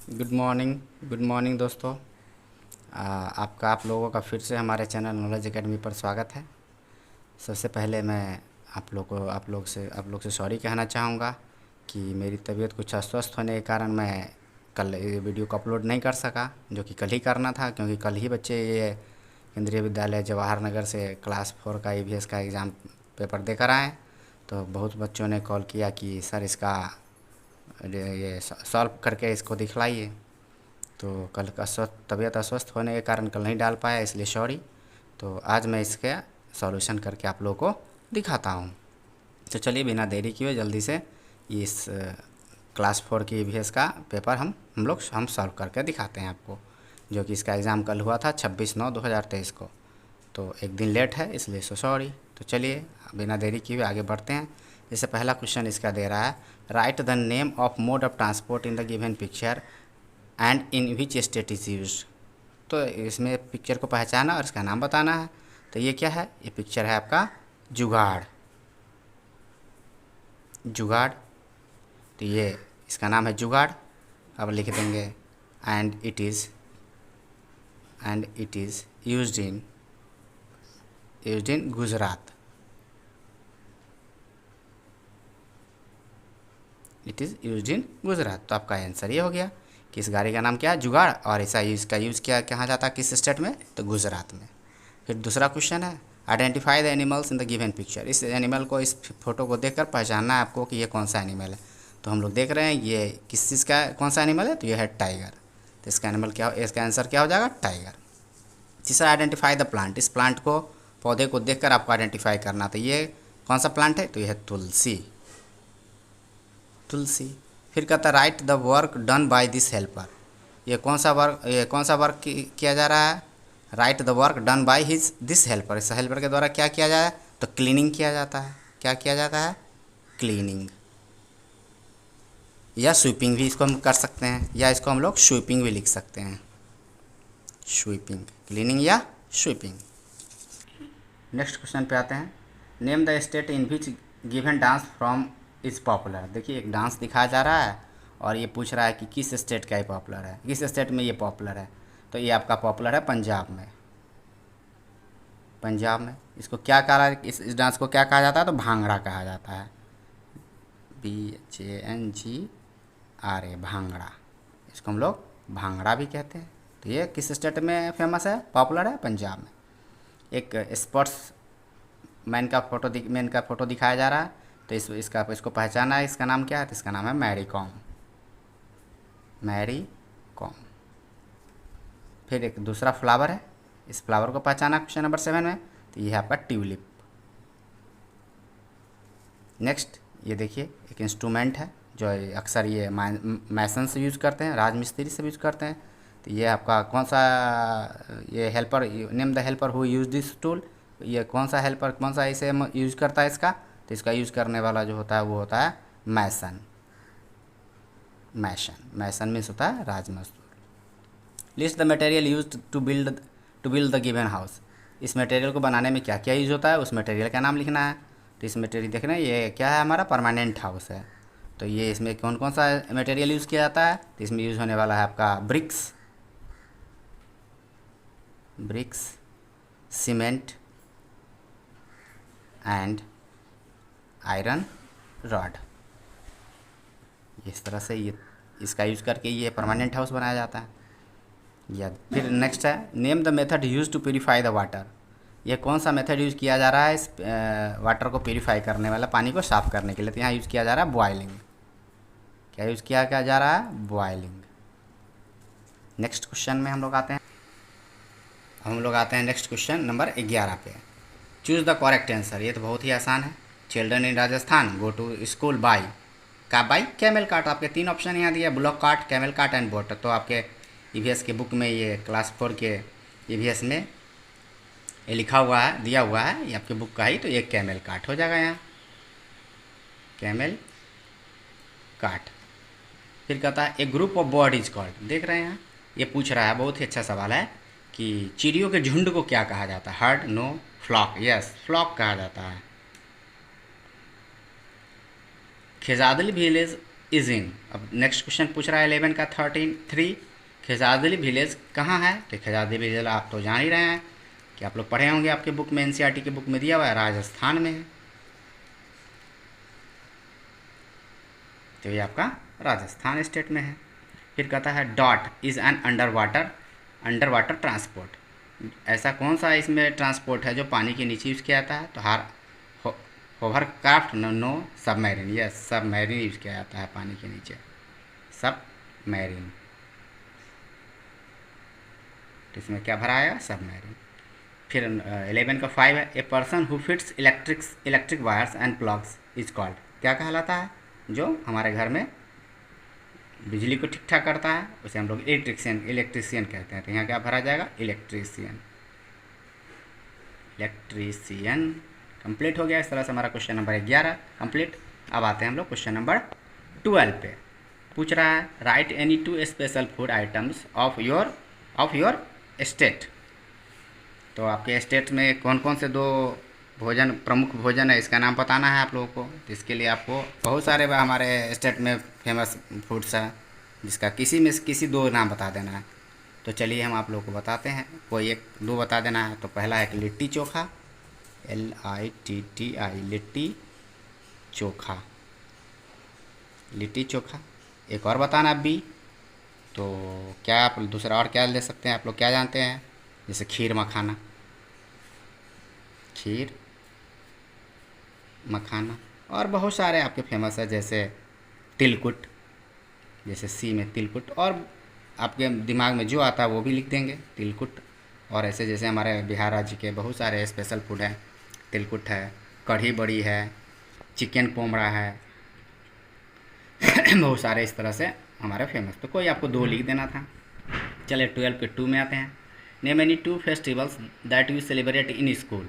Good morning दोस्तों। आप लोगों का फिर से हमारे चैनल नॉलेज एकेडमी पर स्वागत है। सबसे पहले मैं आप लोग से सॉरी कहना चाहूँगा कि मेरी तबीयत कुछ अस्वस्थ होने के कारण मैं कल ये वीडियो को अपलोड नहीं कर सका, जो कि कल ही करना था, क्योंकि कल ही बच्चे ये केंद्रीय विद्यालय जवाहर नगर से क्लास 4 का ईवीएस का एग्ज़ाम पेपर देकर आए। तो बहुत बच्चों ने कॉल किया कि सर इसका ये सॉल्व करके इसको दिखलाइए। तो कल का तबीयत अस्वस्थ होने के कारण कल नहीं डाल पाया, इसलिए सॉरी। तो आज मैं इसका सॉल्यूशन करके आप लोगों को दिखाता हूँ। तो चलिए बिना देरी किए जल्दी से इस क्लास 4 की ईवीएस का पेपर हम सॉल्व करके दिखाते हैं आपको, जो कि इसका एग्ज़ाम कल हुआ था 26/9/2023 को। तो एक दिन लेट है, इसलिए सॉरी। तो चलिए बिना देरी किए आगे बढ़ते हैं। जैसे पहला क्वेश्चन इसका दे रहा है, right the name of mode of transport in the given picture and in which state is use. तो इसमें पिक्चर को पहचाना और इसका नाम बताना है। तो ये क्या है? ये पिक्चर है आपका जुगाड़। जुगाड़, तो ये इसका नाम है जुगाड़। अब लिख देंगे and it is used in Gujarat. It is used in Gujarat. तो आपका आंसर ये हो गया कि इस गाड़ी का नाम क्या है? जुगाड़। और ऐसा इसका यूज़ किया कहाँ जाता है, किस स्टेट में? तो गुजरात में। फिर दूसरा क्वेश्चन है, identify the animals in the given picture. इस एनिमल को, इस फोटो को देखकर पहचानना है आपको कि ये कौन सा एनिमल है। तो हम लोग देख रहे हैं ये किस चीज़ का कौन सा एनिमल है, तो ये है टाइगर। तो इसका आंसर क्या हो जाएगा? टाइगर। तीसरा, आइडेंटिफाई द प्लांट। इस प्लांट को, पौधे को देखकर आपको आइडेंटिफाई करना। तो ये कौन सा प्लांट है? तो ये है तुलसी। फिर कहता है right the work done by this helper. ये कौन सा वर्क किया जा रहा है? Right the work done by this helper. इस हेल्पर के द्वारा क्या किया जाए? तो क्लीनिंग किया जाता है। क्या किया जाता है? क्लीनिंग, या स्वीपिंग भी इसको हम कर सकते हैं, या इसको हम लोग स्वीपिंग भी लिख सकते हैं। स्वीपिंग, क्लीनिंग या स्वीपिंग। नेक्स्ट क्वेश्चन पे आते हैं, name the state in which given dance from is popular. देखिए एक डांस दिखाया जा रहा है और ये पूछ रहा है कि किस स्टेट का ये पॉपुलर है, किस स्टेट में ये पॉपुलर है। तो ये आपका पॉपुलर है पंजाब में। पंजाब में इसको क्या कहा, इस डांस को क्या कहा जाता है? तो भांगड़ा कहा जाता है। BHANGRA, भांगड़ा। इसको हम लोग भांगड़ा भी कहते हैं। तो ये किस स्टेट में फेमस है, पॉपुलर है? पंजाब में। एक स्पोर्ट्स मैन का फोटो दिखाया जा रहा है। तो इसको पहचाना है, इसका नाम क्या है? तो इसका नाम है मैरी कॉम। Mary com. फिर एक दूसरा फ्लावर है, इस फ्लावर को पहचाना क्वेश्चन नंबर 7 में। तो ये है आपका ट्यूलिप। नेक्स्ट ये देखिए एक इंस्ट्रूमेंट है जो अक्सर ये मैसन से यूज़ करते हैं, राजमिस्त्री से यूज़ करते हैं। तो ये आपका कौन सा, ये helper, name the helper who use this tool. ये कौन सा हेल्पर, कौन सा इसे यूज़ करता है इसका? तो इसका यूज़ करने वाला जो होता है वो होता है मैसन। मैसन मीन्स होता है राजमजदूर। List the material used to build the given house. इस मटेरियल को बनाने में क्या क्या यूज़ होता है, उस मटेरियल का नाम लिखना है। तो इस मटेरियल देख रहे हैं, ये क्या है? हमारा परमानेंट हाउस है। तो ये इसमें कौन कौन सा मटेरियल यूज़ किया जाता है? तो इसमें यूज़ होने वाला है आपका bricks, cement and iron rod. इस तरह से ये इसका यूज़ करके ये परमानेंट हाउस बनाया जाता है। या फिर नेक्स्ट है, name the method use to purify the water. ये कौन सा मेथड यूज़ किया जा रहा है इस वाटर को प्योरीफाई करने वाला, पानी को साफ़ करने के लिए? तो यहाँ यूज़ किया जा रहा है बॉयलिंग। क्या यूज़ किया जा रहा है? बॉयलिंग। नेक्स्ट क्वेश्चन में हम लोग आते हैं नेक्स्ट क्वेश्चन नंबर 11 पे। Choose the correct answer. ये तो बहुत ही आसान है। Children in Rajasthan go to school by camel cart. आपके 3 ऑप्शन यहाँ दिया, block cart, camel cart and boat. तो आपके ईवीएस के बुक में, ये क्लास 4 के ईवीएस में ये लिखा हुआ है, दिया हुआ है, ये आपके बुक का ही। तो ये कैमल कार्ट हो जाएगा यहाँ, कैमल कार्ट। फिर कहता है a group of bird is called. देख रहे हैं यहाँ, ये पूछ रहा है, बहुत ही अच्छा सवाल है कि चिड़ियों के झुंड को क्या कहा जाता है? Herd, no, flock. Yes, flock कहा जाता है। Khejarli village is in. अब नेक्स्ट क्वेश्चन पूछ रहा है 11 का 3 खिजादली विलेज कहाँ है? तो खिजादली विलेज आप तो जान ही रहे हैं कि आप लोग पढ़े होंगे, आपके बुक में एनसीईआरटी की बुक में दिया हुआ है, राजस्थान में है। तो ये आपका राजस्थान स्टेट में है। फिर कहता है dot is an under water transport. ऐसा कौन सा इसमें ट्रांसपोर्ट है जो पानी के नीचे यूज़ किया जाता है? तो hovercraft, no submarine. Yes, submarine use किया जाता है पानी के नीचे, सबमरीन। तो इसमें क्या भरा आएगा? सबमरीन। फिर 11 का 5 है a person who fits electric wires and plugs is called. क्या कहलाता है? जो हमारे घर में बिजली को ठीक ठाक करता है उसे हम लोग इलेक्ट्रीशियन कहते हैं। तो यहाँ क्या भरा जाएगा? इलेक्ट्रीशियन। कंप्लीट हो गया। इस तरह से हमारा क्वेश्चन नंबर 11 कंप्लीट। अब आते हैं हम लोग क्वेश्चन नंबर 12 पे। पूछ रहा है right any 2 special food items of your state. तो आपके स्टेट में कौन कौन से 2 प्रमुख भोजन है, इसका नाम बताना है आप लोगों को। तो इसके लिए आपको बहुत सारे हमारे स्टेट में फेमस फूड्स हैं, जिसका किसी में से किसी 2 नाम बता देना है। तो चलिए हम आप लोगों को बताते हैं, कोई 1-2 बता देना है। तो पहला है लिट्टी चोखा, LITTI, लिट्टी चोखा, लिट्टी चोखा। एक और बताना बी। तो क्या आप दूसरा और क्या ले सकते हैं? आप लोग क्या जानते हैं? जैसे खीर मखाना, खीर मखाना। और बहुत सारे आपके फेमस है, जैसे तिलकुट, जैसे सी में तिलकुट। और आपके दिमाग में जो आता है वो भी लिख देंगे, तिलकुट। और ऐसे जैसे हमारे बिहार राज्य के बहुत सारे स्पेशल फूड हैं, तिलकुट है, कढ़ी बड़ी है, चिकन पोमड़ा है बहुत सारे इस तरह से हमारे फेमस। तो कोई आपको 2 लिख देना था। चलिए 12 के 2 में आते हैं। Name any 2 festivals that you celebrate in school.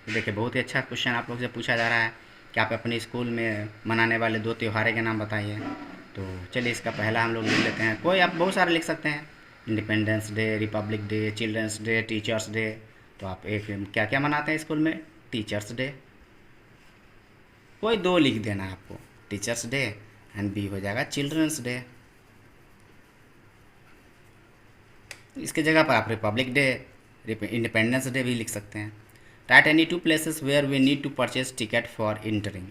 देखिए बहुत ही अच्छा क्वेश्चन आप लोग से पूछा जा रहा है कि आप अपने स्कूल में मनाने वाले 2 त्योहारों के नाम बताइए। तो चलिए इसका पहला हम लोग लिख लेते हैं। कोई आप बहुत सारे लिख सकते हैं, independence day, republic day, children's day, teachers day. तो आप एक क्या क्या मनाते हैं स्कूल में? Teachers day. कोई 2 लिख देना है आपको, टीचर्स डे एंड बी हो जाएगा चिल्ड्रंस डे। इसके जगह पर आप रिपब्लिक डे, इंडिपेंडेंस डे भी लिख सकते हैं। Write any 2 places where we need to purchase ticket for entering.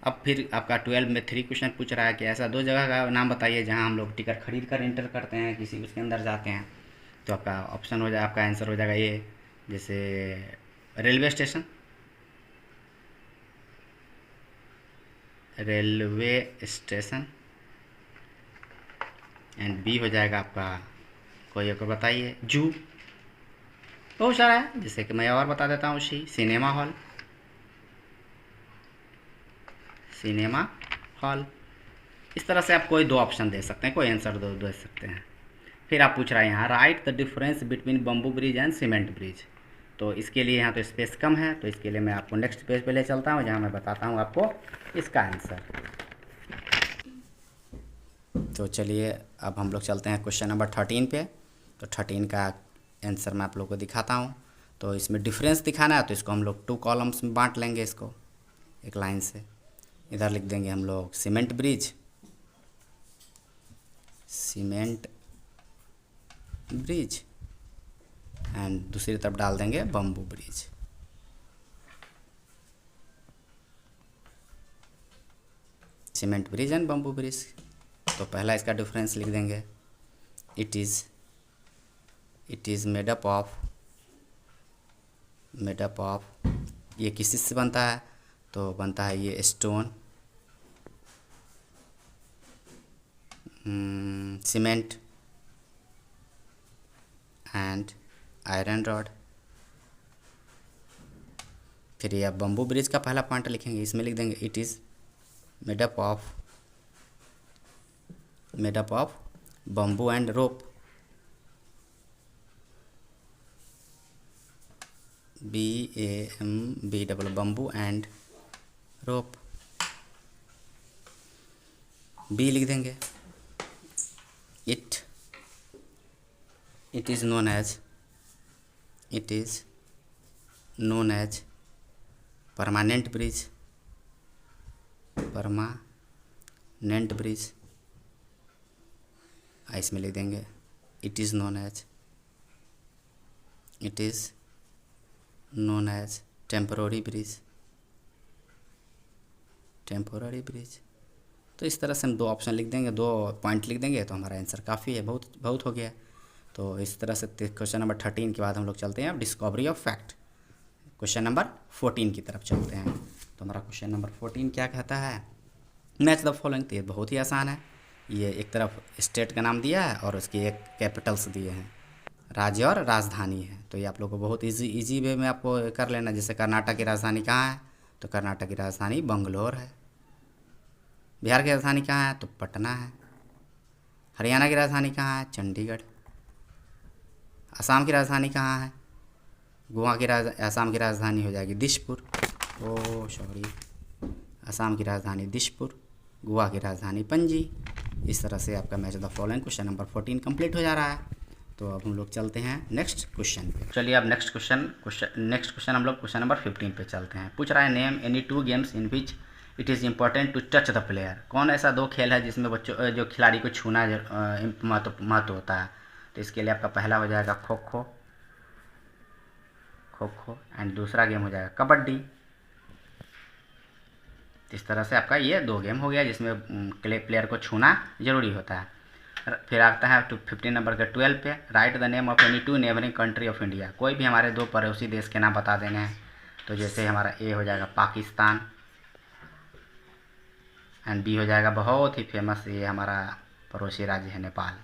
अब फिर आपका 12 में 3 क्वेश्चन पूछ रहा है कि ऐसा 2 जगह का नाम बताइए जहां हम लोग टिकट खरीद कर इंटर करते हैं, किसी उसके अंदर जाते हैं। तो आपका ऑप्शन हो जाए, आपका आंसर हो जाएगा ये, जैसे रेलवे स्टेशन, एंड बी हो जाएगा आपका, कोई एक बताइए, जू। बहुत सारा है, जैसे कि मैं और बता देता हूँ, सिनेमा हॉल। इस तरह से आप कोई 2 ऑप्शन दे सकते हैं, कोई आंसर दे सकते हैं। फिर आप पूछ रहे हैं यहाँ right the difference between bamboo bridge and cement bridge. तो इसके लिए यहाँ तो स्पेस कम है, तो इसके लिए मैं आपको नेक्स्ट पेज पे ले चलता हूँ, जहाँ मैं बताता हूँ आपको इसका आंसर। तो चलिए अब हम लोग चलते हैं क्वेश्चन नंबर 13 पे। तो 13 का आंसर मैं आप लोग को दिखाता हूँ। तो इसमें डिफरेंस दिखाना है, तो इसको हम लोग 2 कॉलम्स में बांट लेंगे, इसको एक लाइन से। इधर लिख देंगे हम लोग सीमेंट ब्रिज एंड दूसरी तरफ डाल देंगे bamboo bridge. Cement bridge and bamboo bridge. तो पहला इसका डिफरेंस लिख देंगे, it is made up of, ये किस चीज़ से बनता है? तो बनता है ये stone, cement and iron rod. फिर ये आप बम्बू ब्रिज का पहला पॉइंट लिखेंगे, इसमें लिख देंगे it is made up of bamboo and rope, BAMB, bamboo and rope. B लिख देंगे it is known as permanent bridge, इसमें लिख देंगे it is known as, it is known as temporary bridge, temporary bridge. तो इस तरह से हम 2 ऑप्शन लिख देंगे, 2 पॉइंट लिख देंगे तो हमारा आंसर काफ़ी है, बहुत बहुत हो गया। तो इस तरह से क्वेश्चन नंबर 13 के बाद हम लोग चलते हैं अब discovery of fact, question number 14 की तरफ चलते हैं। तो हमारा क्वेश्चन नंबर 14 क्या कहता है, मैच द फॉलोइंग। तो ये बहुत ही आसान है, ये एक तरफ स्टेट का नाम दिया है और उसकी एक कैपिटल्स दिए हैं, राज्य और राजधानी है। तो ये आप लोग को बहुत इजी वे में आपको कर लेना। जैसे कर्नाटक की राजधानी कहाँ है, तो कर्नाटक की राजधानी बंगलोर है। बिहार की राजधानी कहाँ है, तो पटना है। हरियाणा की राजधानी कहाँ है, चंडीगढ़। असम की राजधानी कहाँ है, असम की राजधानी हो जाएगी दिसपुर, सॉरी, असम की राजधानी दिसपुर, गोवा की राजधानी पणजी। इस तरह से आपका match the following question number 14 complete हो जा रहा है। तो अब हम लोग चलते हैं नेक्स्ट क्वेश्चन पे। चलिए अब नेक्स्ट क्वेश्चन हम लोग क्वेश्चन नंबर 15 पे चलते हैं। पूछ रहा है name any 2 games in which it is important to touch the player. कौन ऐसा 2 खेल है जिसमें बच्चों जो खिलाड़ी को छूना महत्व होता है। तो इसके लिए आपका पहला हो जाएगा खो खो एंड दूसरा गेम हो जाएगा कबड्डी। इस तरह से आपका ये 2 गेम हो गया जिसमें प्लेयर को छूना जरूरी होता है। फिर आता है 15 नंबर के 12 पे, right the name of any 2 neighbouring country of India. कोई भी हमारे 2 पड़ोसी देश के नाम बता देने हैं। तो जैसे हमारा ए हो जाएगा पाकिस्तान एंड बी हो जाएगा बहुत ही फेमस ये हमारा पड़ोसी राज्य है नेपाल।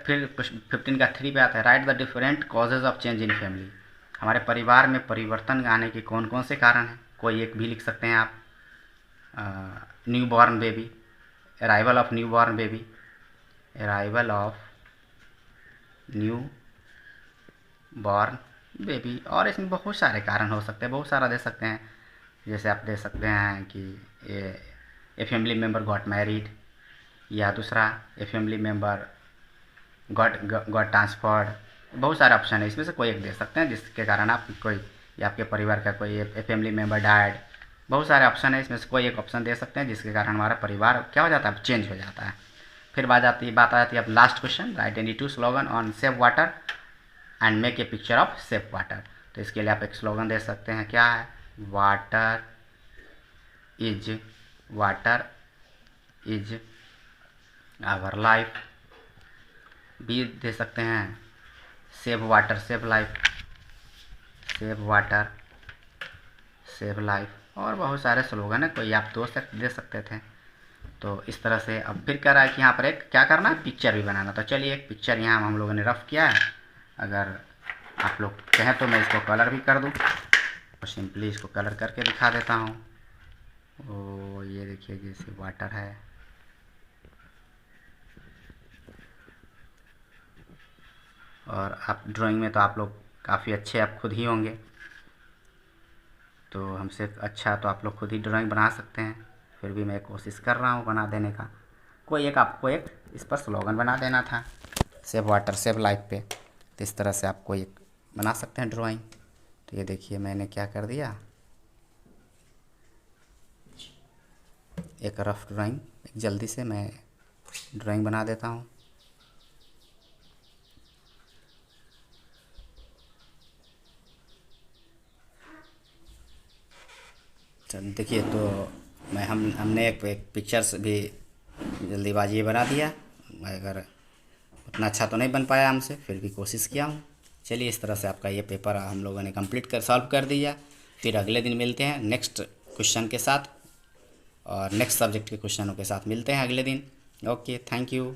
फिर 15 का 3 पे आता है, right the different causes of change in family. हमारे परिवार में परिवर्तन आने के कौन कौन से कारण हैं। कोई एक भी लिख सकते हैं आप, new born baby, arrival of new born baby, arrival of new born baby. और इसमें बहुत सारे कारण हो सकते हैं, बहुत सारा दे सकते हैं। जैसे आप दे सकते हैं कि a family member got married, या दूसरा a family member got transferred. बहुत सारे ऑप्शन है, इसमें से कोई एक दे सकते हैं जिसके कारण आप कोई या आपके परिवार का कोई ए फैमिली मेम्बर डायड। बहुत सारे ऑप्शन है, इसमें से कोई एक ऑप्शन दे सकते हैं जिसके कारण हमारा परिवार क्या हो जाता है, चेंज हो जाता है। फिर बात आ जाती है अब last question, right any 2 slogan on save water and make a picture of save water. तो इसके लिए आप एक स्लोगन दे सकते हैं, क्या है, वाटर इज आवर लाइफ। बी दे सकते हैं save water save life, save water save life. और बहुत सारे स्लोगन है, कोई आप दे सकते थे। तो इस तरह से अब फिर कह रहा है कि यहाँ पर एक क्या करना है, पिक्चर भी बनाना। तो चलिए एक पिक्चर यहाँ हम लोगों ने रफ किया है। अगर आप लोग कहें तो मैं इसको कलर भी कर दूँ, और सिंपली इसको कलर करके दिखा देता हूँ। ओ ये देखिए जैसे वाटर है, और आप ड्राइंग में तो आप लोग काफ़ी अच्छे आप खुद ही होंगे, तो हमसे अच्छा तो आप लोग खुद ही ड्राइंग बना सकते हैं। फिर भी मैं कोशिश कर रहा हूँ बना देने का। कोई एक आपको एक इस पर स्लोगन बना देना था, सेव वाटर सेव लाइफ पे। तो इस तरह से आप कोई एक बना सकते हैं ड्राइंग। तो ये देखिए मैंने क्या कर दिया, एक रफ ड्राइंग, एक जल्दी से मैं ड्राइंग बना देता हूँ। चल देखिए, तो हमने एक पिक्चर्स भी जल्दीबाजी बना दिया। अगर उतना अच्छा तो नहीं बन पाया हमसे, फिर भी कोशिश किया हूँ। चलिए इस तरह से आपका ये पेपर हम लोगों ने कंप्लीट सॉल्व कर दिया। फिर अगले दिन मिलते हैं नेक्स्ट क्वेश्चन के साथ, और नेक्स्ट सब्जेक्ट के क्वेश्चनों के साथ मिलते हैं अगले दिन। Okay, thank you.